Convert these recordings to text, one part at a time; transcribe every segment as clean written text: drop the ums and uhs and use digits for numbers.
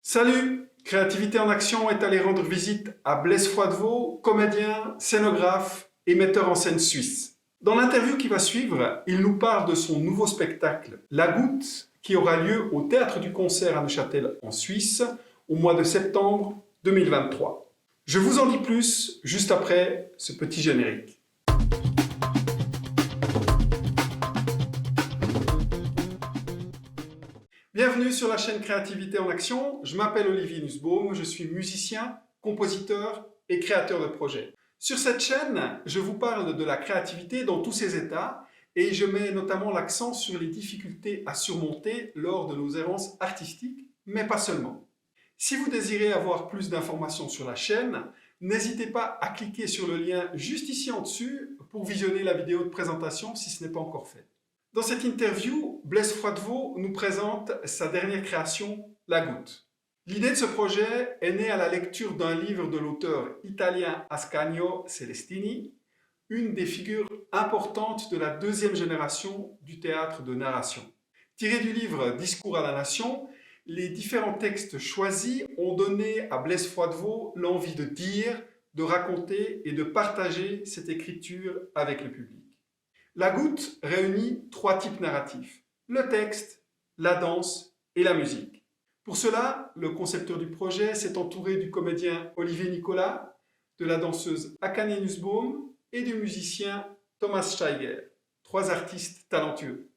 Salut! Créativité en Action est allé rendre visite à Blaise Froidevaux, comédien, scénographe et metteur en scène suisse. Dans l'interview qui va suivre, il nous parle de son nouveau spectacle La Goutte, qui aura lieu au Théâtre du Concert à Neuchâtel en Suisse au mois de septembre 2023. Je vous en dis plus juste après ce petit générique. Bienvenue sur la chaîne Créativité en Action. Je m'appelle Olivier Nussbaum, je suis musicien, compositeur et créateur de projets. Sur cette chaîne, je vous parle de la créativité dans tous ses états et je mets notamment l'accent sur les difficultés à surmonter lors de nos errances artistiques, mais pas seulement. Si vous désirez avoir plus d'informations sur la chaîne, n'hésitez pas à cliquer sur le lien juste ici en dessus pour visionner la vidéo de présentation si ce n'est pas encore fait. Dans cette interview, Blaise Froidevaux nous présente sa dernière création, La Goutte. L'idée de ce projet est née à la lecture d'un livre de l'auteur italien Ascanio Celestini, une des figures importantes de la deuxième génération du théâtre de narration. Tiré du livre Discours à la Nation, les différents textes choisis ont donné à Blaise Froidevaux l'envie de dire, de raconter et de partager cette écriture avec le public. La Goutte réunit trois types narratifs, le texte, la danse et la musique. Pour cela, le concepteur du projet s'est entouré du comédien Olivier Nicolas, de la danseuse Akane Nussbaum et du musicien Thomas Steiger, trois artistes talentueux.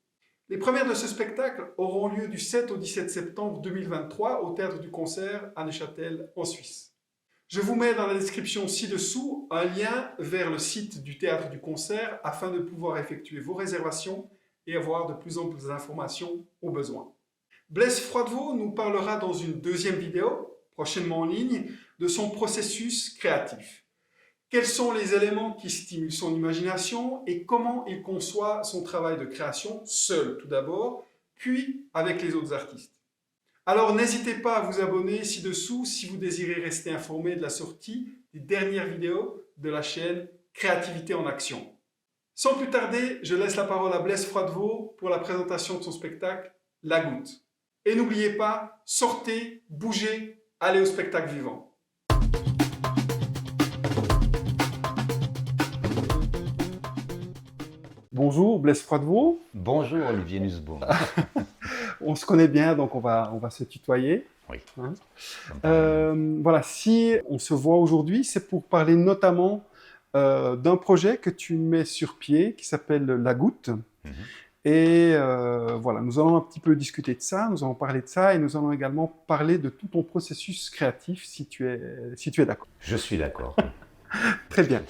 Les premières de ce spectacle auront lieu du 7 au 17 septembre 2023 au Théâtre du Concert à Neuchâtel en Suisse. Je vous mets dans la description ci-dessous un lien vers le site du Théâtre du Concert afin de pouvoir effectuer vos réservations et avoir de plus en plus d'informations au besoin. Blaise Froidevaux nous parlera dans une deuxième vidéo, prochainement en ligne, de son processus créatif. Quels sont les éléments qui stimulent son imagination et comment il conçoit son travail de création, seul tout d'abord, puis avec les autres artistes. Alors n'hésitez pas à vous abonner ci-dessous si vous désirez rester informé de la sortie des dernières vidéos de la chaîne Créativité en Action. Sans plus tarder, je laisse la parole à Blaise Froidevaux pour la présentation de son spectacle La Goutte. Et n'oubliez pas, sortez, bougez, allez au spectacle vivant. Bonjour Blaise Froidevaux. Bonjour Olivier Nussbaum. On se connaît bien, donc on va se tutoyer. Oui. Hein voilà, si on se voit aujourd'hui, c'est pour parler notamment d'un projet que tu mets sur pied qui s'appelle La Goutte. Et voilà, nous allons un petit peu discuter de ça, nous allons parler de ça et nous allons également parler de tout ton processus créatif si tu es d'accord. Je suis d'accord. Très bien.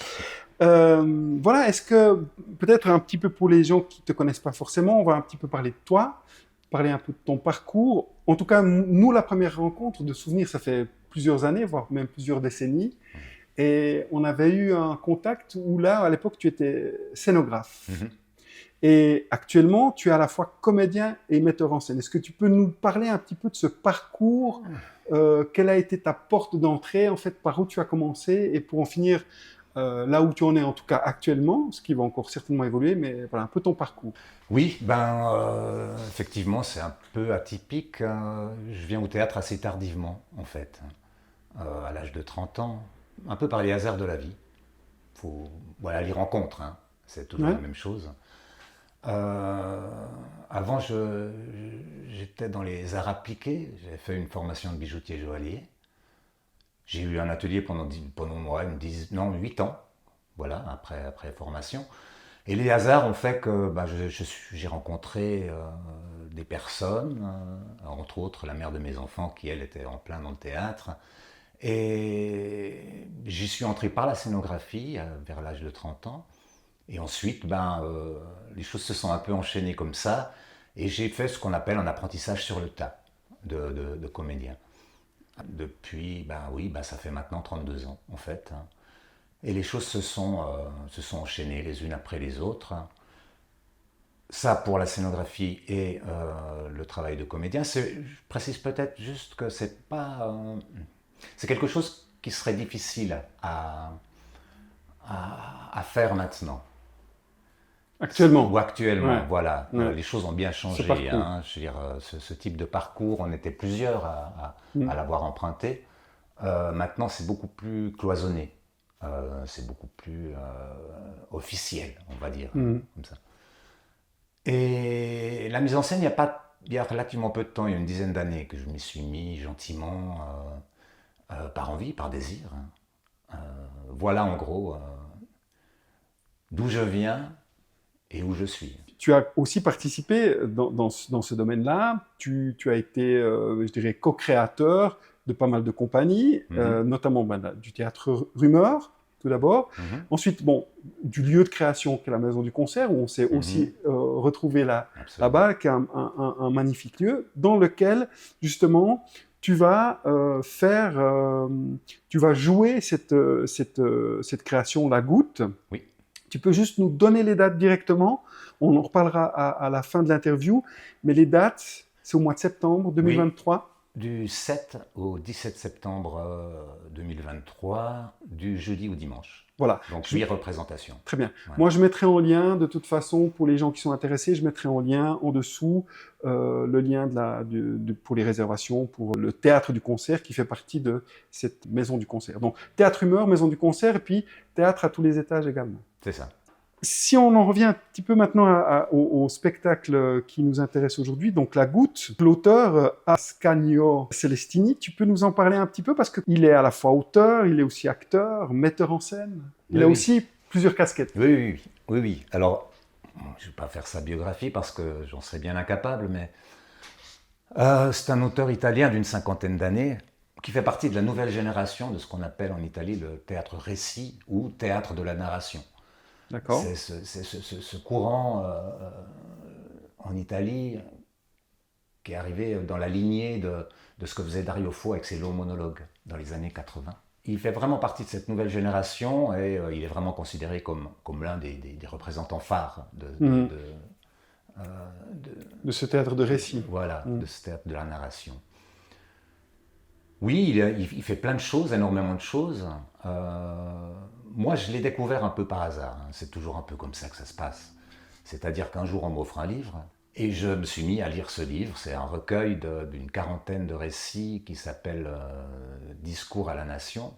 Voilà, est-ce que peut-être un petit peu pour les gens qui ne te connaissent pas forcément, on va un petit peu parler de toi, parler un peu de ton parcours. En tout cas, nous, la première rencontre de souvenirs, ça fait plusieurs années, voire même plusieurs décennies. Et on avait eu un contact où là, à l'époque, tu étais scénographe. Et actuellement, tu es à la fois comédien et metteur en scène. Est-ce que tu peux nous parler un petit peu de ce parcours quelle a été ta porte d'entrée, en fait, par où tu as commencé et pour en finir là où tu en es en tout cas actuellement, ce qui va encore certainement évoluer, mais voilà un peu ton parcours. Oui, effectivement, c'est un peu atypique. Je viens au théâtre assez tardivement, en fait, à l'âge de 30 ans, un peu par les hasards de la vie. Voilà, les rencontres, hein. C'est toujours la même chose. Avant, j'étais dans les arts appliqués, j'avais fait une formation de bijoutier joaillier. J'ai eu un atelier pendant 8 ans, voilà, après formation. Et les hasards ont fait que j'ai rencontré des personnes, entre autres la mère de mes enfants qui, elle, était en plein dans le théâtre. Et j'y suis entré par la scénographie vers l'âge de 30 ans. Et ensuite, les choses se sont un peu enchaînées comme ça. Et j'ai fait ce qu'on appelle un apprentissage sur le tas de comédien. Depuis, ça fait maintenant 32 ans, en fait. Et les choses se sont enchaînées les unes après les autres. Ça pour la scénographie et le travail de comédien. Je précise peut-être juste que c'est quelque chose qui serait difficile à faire maintenant. Actuellement. Ou actuellement, Ouais. voilà. Ouais. Les choses ont bien changé. parcours. Hein. Je veux dire, ce type de parcours, on était plusieurs à l'avoir emprunté. Maintenant, c'est beaucoup plus cloisonné. C'est beaucoup plus officiel, on va dire, hein, Mm. comme ça. Et la mise en scène, il y a relativement peu de temps, il y a une dizaine d'années, que je m'y suis mis gentiment, par envie, par désir. Hein. Voilà en gros d'où je viens et où je suis. Tu as aussi participé dans ce domaine-là. Tu as été, je dirais, co-créateur de pas mal de compagnies, notamment du théâtre Rumeur, tout d'abord. Ensuite, bon, du lieu de création qui est la Maison du Concert, où on s'est aussi retrouvé là-bas, qui est un magnifique lieu, dans lequel, justement, tu vas tu vas jouer cette création, La Goutte. Oui. Tu peux juste nous donner les dates directement. On en reparlera à la fin de l'interview. Mais les dates, c'est au mois de septembre 2023. Oui, du 7 au 17 septembre 2023, du jeudi au dimanche. Voilà. Donc 8 représentations. Très bien. Ouais. Moi, je mettrai en lien, de toute façon, pour les gens qui sont intéressés, je mettrai en lien en dessous le lien pour les réservations, pour le théâtre du concert qui fait partie de cette maison du concert. Donc, théâtre Humeur, maison du concert, et puis théâtre à tous les étages également. C'est ça. Si on en revient un petit peu maintenant au spectacle qui nous intéresse aujourd'hui, donc La Goutte, l'auteur Ascanio Celestini, tu peux nous en parler un petit peu parce qu'il est à la fois auteur, il est aussi acteur, metteur en scène. Il a aussi plusieurs casquettes. Oui. Alors, je ne vais pas faire sa biographie parce que j'en serais bien incapable, mais c'est un auteur italien d'une 50aine d'années qui fait partie de la nouvelle génération de ce qu'on appelle en Italie le théâtre récit ou théâtre de la narration. D'accord. C'est ce courant en Italie qui est arrivé dans la lignée de ce que faisait Dario Fo avec ses longs monologues dans les années 80. Il fait vraiment partie de cette nouvelle génération et il est vraiment considéré comme l'un des représentants phares de ce théâtre de récit. Voilà, de ce théâtre de la narration. Oui, il fait plein de choses, énormément de choses. Moi, je l'ai découvert un peu par hasard. Hein. C'est toujours un peu comme ça que ça se passe. C'est-à-dire qu'un jour, on m'offre un livre et je me suis mis à lire ce livre. C'est un recueil d'une 40aine de récits qui s'appelle Discours à la Nation.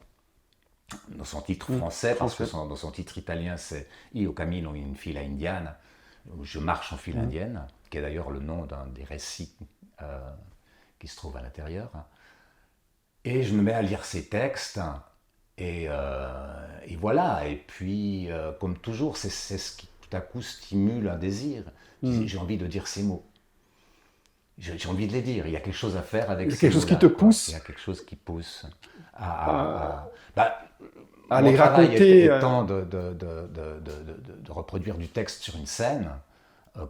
Dans son titre français, parce que dans son titre italien, c'est Io cammino in fila indiana, je marche en file indienne, qui est d'ailleurs le nom d'un des récits qui se trouve à l'intérieur. Et je me mets à lire ces textes. Et voilà, et puis comme toujours, c'est ce qui tout à coup stimule un désir. J'ai envie de dire ces mots. J'ai envie de les dire. Il y a quelque chose à faire avec ces mots. Il y a quelque chose qui te pousse. Il y a quelque chose qui pousse à les raconter. Étant de reproduire du texte sur une scène,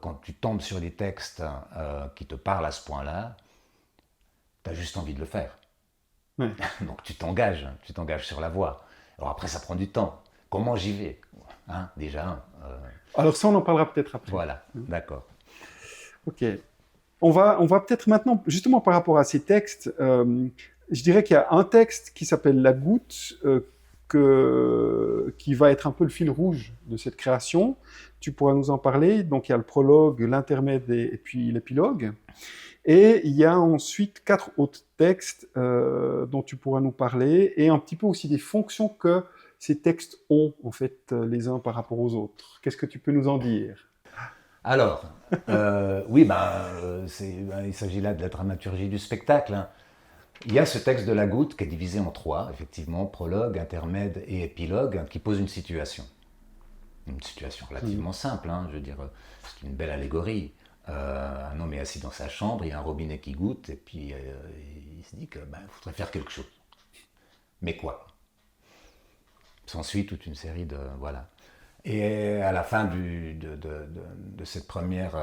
quand tu tombes sur des textes qui te parlent à ce point-là, tu as juste envie de le faire. Ouais. Donc tu t'engages sur la voie. Alors après, ça prend du temps. Comment j'y vais déjà. Alors ça, on en parlera peut-être après. Voilà, d'accord. Ok. On va peut-être maintenant, justement par rapport à ces textes, je dirais qu'il y a un texte qui s'appelle La Goutte, qui va être un peu le fil rouge de cette création. Tu pourras nous en parler. Donc il y a le prologue, l'intermède et puis l'épilogue. Et il y a ensuite 4 autres textes dont tu pourras nous parler, et un petit peu aussi des fonctions que ces textes ont, en fait, les uns par rapport aux autres. Qu'est-ce que tu peux nous en dire ? Alors, il s'agit là de la dramaturgie du spectacle. Hein. Il y a ce texte de La Goutte qui est divisé en 3, effectivement, prologue, intermède et épilogue, qui pose une situation. Une situation relativement simple, hein, je veux dire, c'est une belle allégorie. Un homme est assis dans sa chambre, il y a un robinet qui goutte, et puis il se dit qu'il faudrait faire quelque chose. Mais quoi ? S'ensuit toute une série de... Voilà. Et à la fin de cette première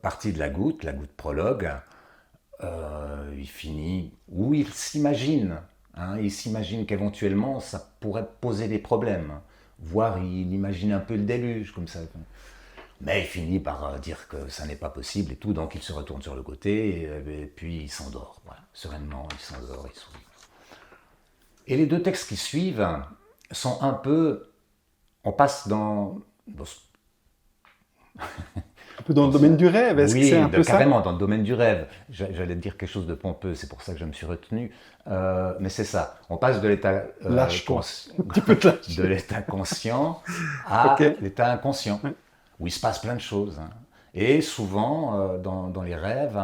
partie de La Goutte prologue, il finit, où il s'imagine qu'éventuellement ça pourrait poser des problèmes, voire il imagine un peu le déluge, comme ça. Mais il finit par dire que ça n'est pas possible et tout, donc il se retourne sur le côté et puis il s'endort. Voilà. Sereinement, il s'endort, il sourit. Et les 2 textes qui suivent sont un peu... On passe dans Un peu dans le domaine du rêve, est-ce que Oui, c'est un peu ça? carrément, dans le domaine du rêve. J'allais te dire quelque chose de pompeux, c'est pour ça que je me suis retenu. Mais c'est ça. On passe de l'état Lâche-toi. Un petit peu de lâche. de l'état conscient à Ok. l'état inconscient, Ouais. où il se passe plein de choses, hein. Et souvent, dans les rêves,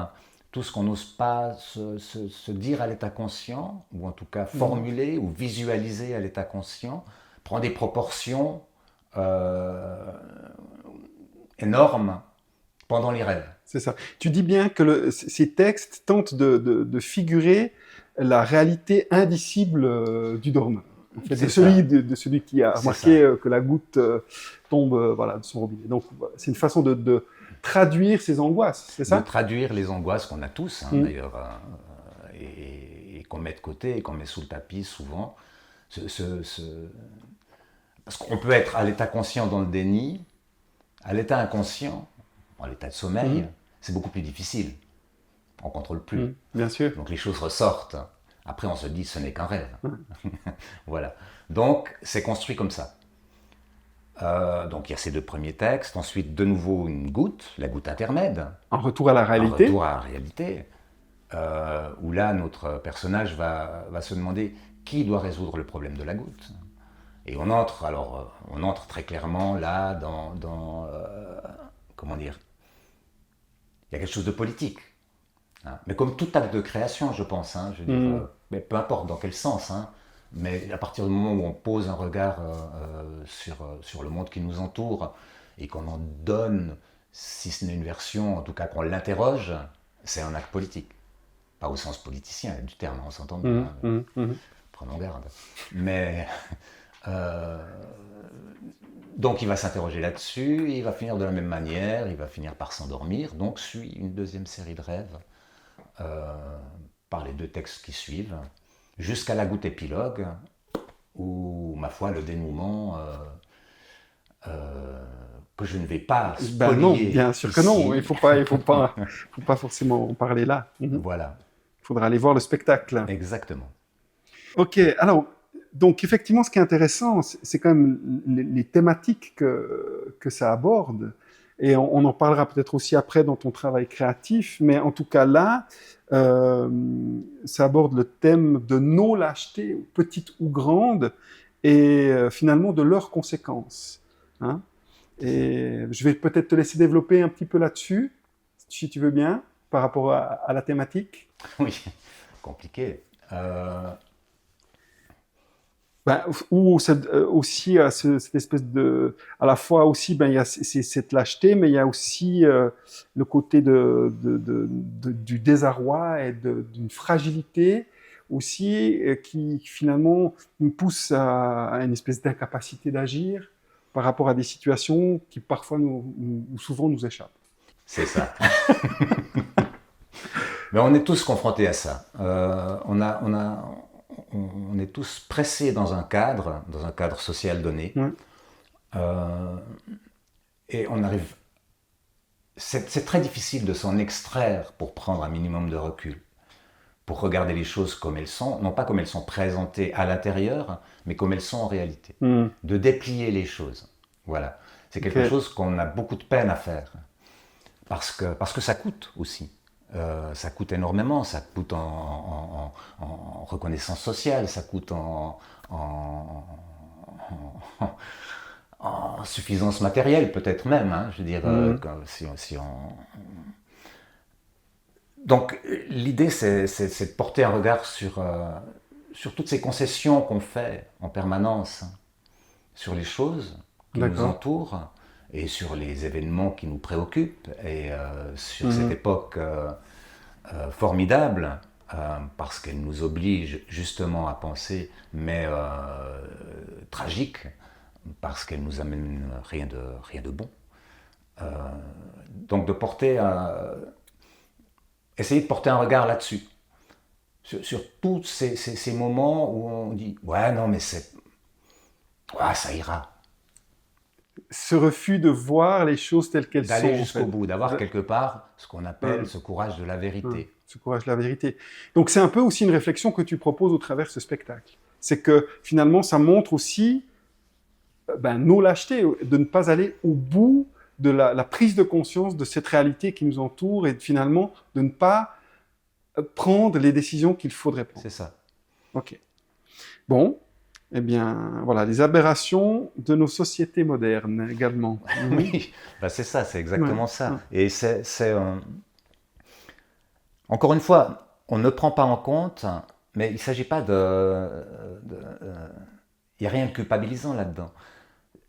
tout ce qu'on n'ose pas se dire à l'état conscient, ou en tout cas formuler ou visualiser à l'état conscient, prend des proportions euh, énormes pendant les rêves. C'est ça. Tu dis bien que ces textes tentent de figurer la réalité indicible du dormeur. En fait, C'est de celui qui a C'est remarqué ça. que la goutte tombe voilà, de son robinet. Donc, c'est une façon de traduire ses angoisses, c'est De ça? traduire les angoisses qu'on a tous, hein, Mm. d'ailleurs, et qu'on met de côté et qu'on met sous le tapis souvent. Parce qu'on peut être à l'état conscient dans le déni, à l'état inconscient, dans l'état de sommeil, Mm. c'est beaucoup plus difficile. On ne contrôle plus. Mm. Bien sûr. Donc les choses ressortent. Après, on se dit, ce n'est qu'un rêve. Voilà. Donc, c'est construit comme ça. Donc, il y a ces deux premiers textes. Ensuite, de nouveau, une goutte, la goutte intermède. En retour à la Un réalité. retour à la réalité. Où là, notre personnage va se demander qui doit résoudre le problème de la goutte. Et on entre, on entre très clairement là dans comment dire, il y a quelque chose de politique. Hein. Mais comme tout acte de création, je pense, hein, je veux dire, mais peu importe dans quel sens, hein, mais à partir du moment où on pose un regard sur le monde qui nous entoure et qu'on en donne, si ce n'est une version, en tout cas qu'on l'interroge, c'est un acte politique. Pas au sens politicien du terme, on s'entend bien, prenons garde. Mais donc il va s'interroger là-dessus, il va finir de la même manière, il va finir par s'endormir, donc suit une deuxième série de rêves par les deux textes qui suivent, jusqu'à la goutte épilogue, où, ma foi, le dénouement que je ne vais pas spoiler. Ben non, bien sûr que non. ici. Il faut pas forcément en parler là. Voilà, Il faudra aller voir le spectacle. exactement. Ok, alors, donc effectivement, ce qui est intéressant, c'est quand même les thématiques que ça aborde. Et on en parlera peut-être aussi après dans ton travail créatif, mais en tout cas là, ça aborde le thème de nos lâchetés, petites ou grandes, et finalement de leurs conséquences. Hein. Et je vais peut-être te laisser développer un petit peu là-dessus, si tu veux bien, par rapport à la thématique. Oui, compliqué. Ben, ou aussi cette espèce de, à la fois aussi, ben il y a cette lâcheté, mais il y a aussi le côté du désarroi et d'une fragilité aussi qui finalement nous pousse à une espèce d'incapacité d'agir par rapport à des situations qui parfois ou souvent nous échappent. C'est ça. Mais on est tous confrontés à ça. On est tous pressés dans un cadre social donné. Et on arrive. C'est très difficile de s'en extraire pour prendre un minimum de recul, pour regarder les choses comme elles sont, non pas comme elles sont présentées à l'intérieur, mais comme elles sont en réalité. De déplier les choses. Voilà. C'est quelque chose qu'on a beaucoup de peine à faire. Parce que ça coûte aussi. Ça coûte énormément, ça coûte en reconnaissance sociale, ça coûte en suffisance matérielle peut-être même, hein, je veux dire, Donc l'idée c'est de porter un regard sur toutes ces concessions qu'on fait en permanence, hein, sur les choses qui nous entourent, et sur les événements qui nous préoccupent, et sur cette époque formidable, parce qu'elle nous oblige justement à penser, mais tragique, parce qu'elle nous amène rien de bon. Donc de essayer de porter un regard là-dessus, sur tous ces moments où on dit « ouais, non, mais ça ira ». Ce refus de voir les choses telles qu'elles sont. D'aller jusqu'au bout, d'avoir quelque part ce qu'on appelle ce courage de la vérité. Ce courage de la vérité. Donc c'est un peu aussi une réflexion que tu proposes au travers de ce spectacle. C'est que finalement ça montre aussi nos lâchetés, de ne pas aller au bout de la prise de conscience de cette réalité qui nous entoure et finalement de ne pas prendre les décisions qu'il faudrait prendre. C'est ça. Ok. Bon, eh bien, voilà, les aberrations de nos sociétés modernes également. Oui, bah c'est ça, c'est exactement Ouais, ça. ouais. Et encore une fois, on ne prend pas en compte, mais il ne s'agit pas il n'y a rien de culpabilisant là-dedans.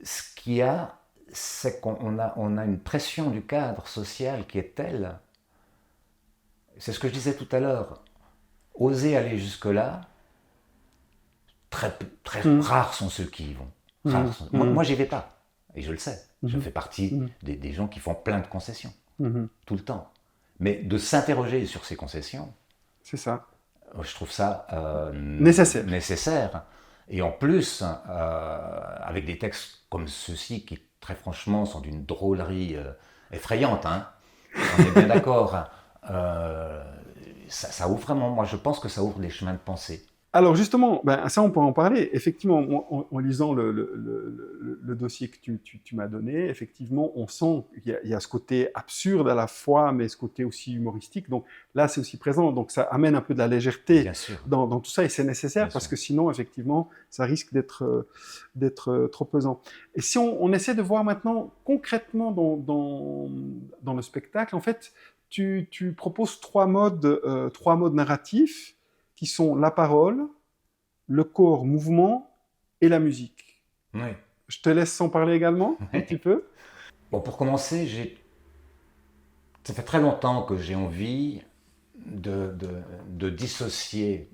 Ce qu'il y a, c'est qu'on a une pression du cadre social qui est telle, c'est ce que je disais tout à l'heure, oser aller jusque-là, très rares sont ceux qui y vont. Moi, j'y vais pas, et je le sais. Je fais partie des gens qui font plein de concessions, tout le temps. Mais de s'interroger sur ces concessions, C'est ça. je trouve ça Nécessaire. Et en plus, avec des textes comme ceux-ci, qui très franchement sont d'une drôlerie effrayante, hein. On est bien d'accord. Ça ouvre vraiment, moi je pense que ça ouvre des chemins de pensée. Alors justement, ben, ça on peut en parler. Effectivement, moi, en lisant le dossier que tu m'as donné, effectivement, on sent qu'il y a ce côté absurde à la fois, mais ce côté aussi humoristique. Donc là, c'est aussi présent. Donc ça amène un peu de la légèreté Bien sûr. dans tout ça, et c'est nécessaire Bien parce sûr. que sinon, effectivement, ça risque d'être trop pesant. Et si on essaie de voir maintenant concrètement dans le spectacle, en fait, tu proposes trois modes narratifs qui sont la parole, le corps mouvement et la musique. Oui. Je te laisse en parler également, un petit peu. Bon, pour commencer, ça fait très longtemps que j'ai envie de dissocier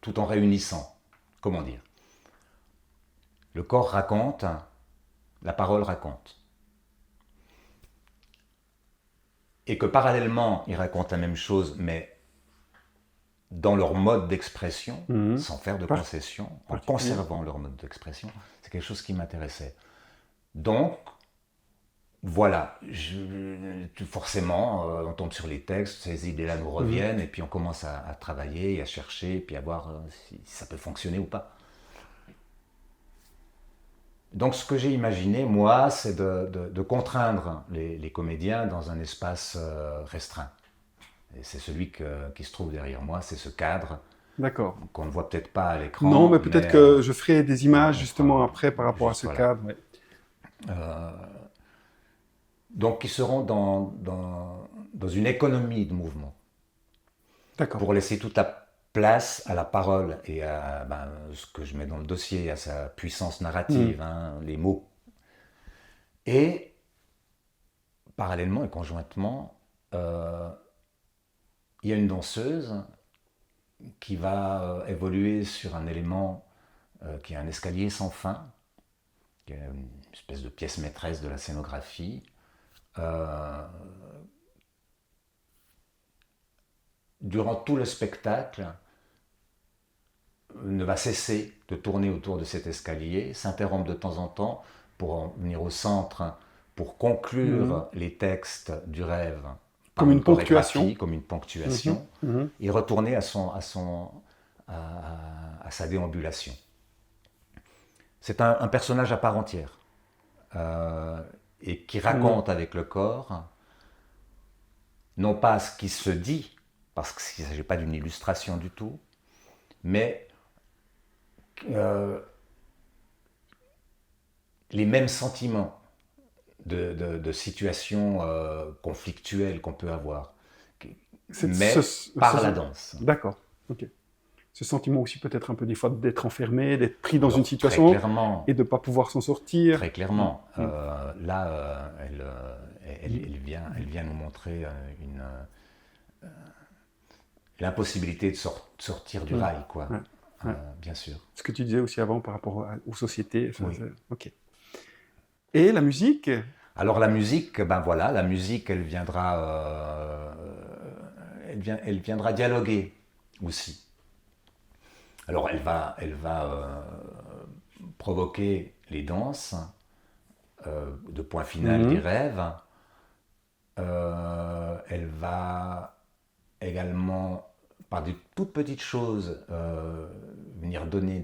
tout en réunissant. Comment dire? Le corps raconte, la parole raconte. Et que parallèlement, ils racontent la même chose, mais dans leur mode d'expression, sans faire de concessions, en conservant leur mode d'expression, c'est quelque chose qui m'intéressait. Donc, voilà, forcément, on tombe sur les textes, ces idées-là nous reviennent, et puis on commence à travailler, à chercher, et puis à voir si ça peut fonctionner ou pas. Donc ce que j'ai imaginé, moi, c'est de contraindre les comédiens dans un espace restreint. Et c'est celui qui se trouve derrière moi, c'est ce cadre. D'accord. Qu'on ne voit peut-être pas à l'écran. Non, mais peut-être que je ferai des images justement après par rapport à ce cadre. Ouais. Donc ils seront dans une économie de mouvement. D'accord. Pour laisser toute la place à la parole et à ce que je mets dans le dossier, à sa puissance narrative, les mots. Et parallèlement et conjointement, il y a une danseuse qui va évoluer sur un élément qui est un escalier sans fin, qui est une espèce de pièce maîtresse de la scénographie. Durant tout le spectacle, ne va cesser de tourner autour de cet escalier, s'interrompre de temps en temps pour en venir au centre, pour conclure les textes du rêve. Comme une ponctuation. Comme une ponctuation, et retourner à sa déambulation. C'est un personnage à part entière, et qui raconte avec le corps, non pas ce qui se dit, parce qu'il ne s'agit pas d'une illustration du tout, mais les mêmes sentiments de situations conflictuelles qu'on peut avoir, mais par la danse. D'accord, ok. Ce sentiment aussi peut-être un peu des fois d'être enfermé, d'être pris dans une situation et de ne pas pouvoir s'en sortir. Très clairement. Là, elle vient nous montrer l'impossibilité de sortir du rail, quoi. Bien sûr. Ce que tu disais aussi avant par rapport aux sociétés. Oui. Ok. Et la musique? Alors la musique, la musique, elle viendra dialoguer aussi. Alors elle va provoquer les danses de point final des rêves. Elle va également, par des toutes petites choses, venir donner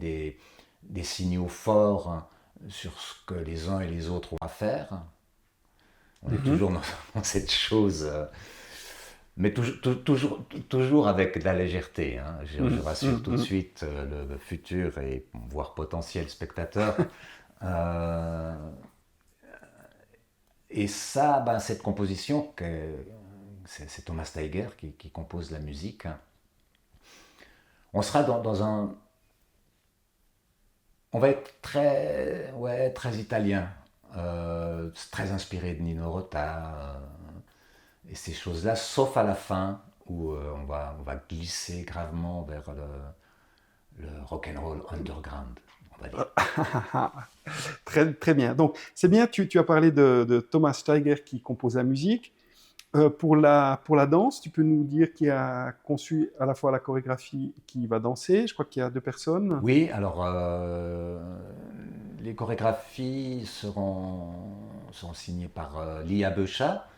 des signaux forts sur ce que les uns et les autres ont à faire. On est toujours dans cette chose, mais toujours avec de la légèreté. Hein. Je rassure tout de suite le futur et voire potentiel spectateur. Et ça, ben, cette composition, c'est Thomas Steiger qui compose la musique. On sera dans un... On va être très italien, très inspiré de Nino Rota et ces choses-là, sauf à la fin où on va glisser gravement vers le rock'n'roll underground, on va dire. Très bien. Donc, c'est bien, tu as parlé de Thomas Steiger qui compose la musique. Pour la danse, tu peux nous dire qui a conçu à la fois la chorégraphie qui va danser. Je crois qu'il y a 2 personnes. Oui, alors les chorégraphies seront signées par Lia Beuchat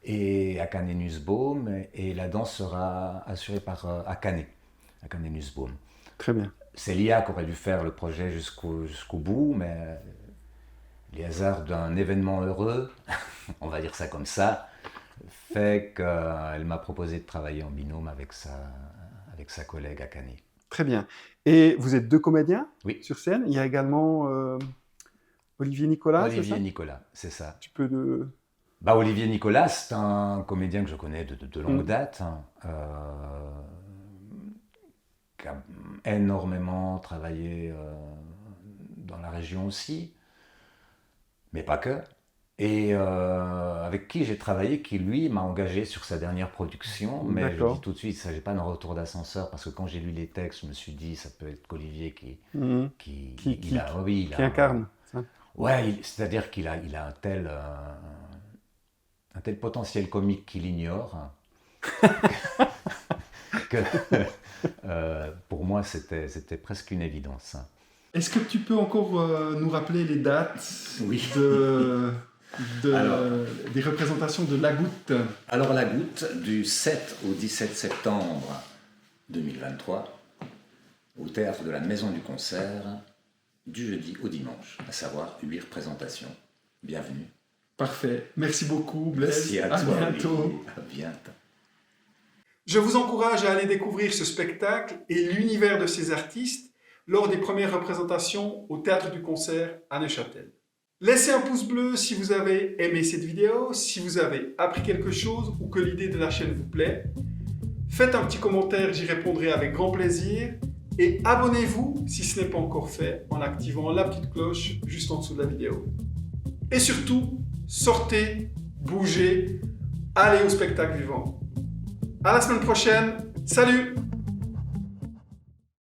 et Akane Nussbaum, et la danse sera assurée par Akane Nussbaum. Très bien. C'est Lia qui aurait dû faire le projet jusqu'au bout, mais les hasards d'un événement heureux, on va dire ça comme ça, fait qu'elle m'a proposé de travailler en binôme avec sa collègue Akane. Très bien. Et vous êtes 2 comédiens sur scène. Il y a également Olivier Nicolas, c'est ça ? Olivier Nicolas, c'est ça. Tu peux Olivier Nicolas, c'est un comédien que je connais de longue date, qui a énormément travaillé dans la région aussi, mais pas que. Et avec qui j'ai travaillé, qui lui m'a engagé sur sa dernière production, mais je dis tout de suite, il ne s'agit pas d'un retour d'ascenseur, parce que quand j'ai lu les textes, je me suis dit, ça peut être qu'Olivier qui incarne. Ouais, c'est-à-dire qu'il a un tel potentiel comique qu'il ignore, que pour moi c'était presque une évidence. Est-ce que tu peux encore nous rappeler les dates des représentations de La Goutte? Alors La Goutte, du 7 au 17 septembre 2023, au théâtre de la Maison du Concert, du jeudi au dimanche, à savoir 8 représentations. Bienvenue. Parfait. Merci beaucoup, Blaise. Merci à toi. Bientôt. À bientôt. Je vous encourage à aller découvrir ce spectacle et l'univers de ces artistes lors des premières représentations au Théâtre du Concert à Neuchâtel. Laissez un pouce bleu si vous avez aimé cette vidéo, si vous avez appris quelque chose ou que l'idée de la chaîne vous plaît. Faites un petit commentaire, j'y répondrai avec grand plaisir. Et abonnez-vous si ce n'est pas encore fait en activant la petite cloche juste en dessous de la vidéo. Et surtout, sortez, bougez, allez au spectacle vivant. À la semaine prochaine, salut!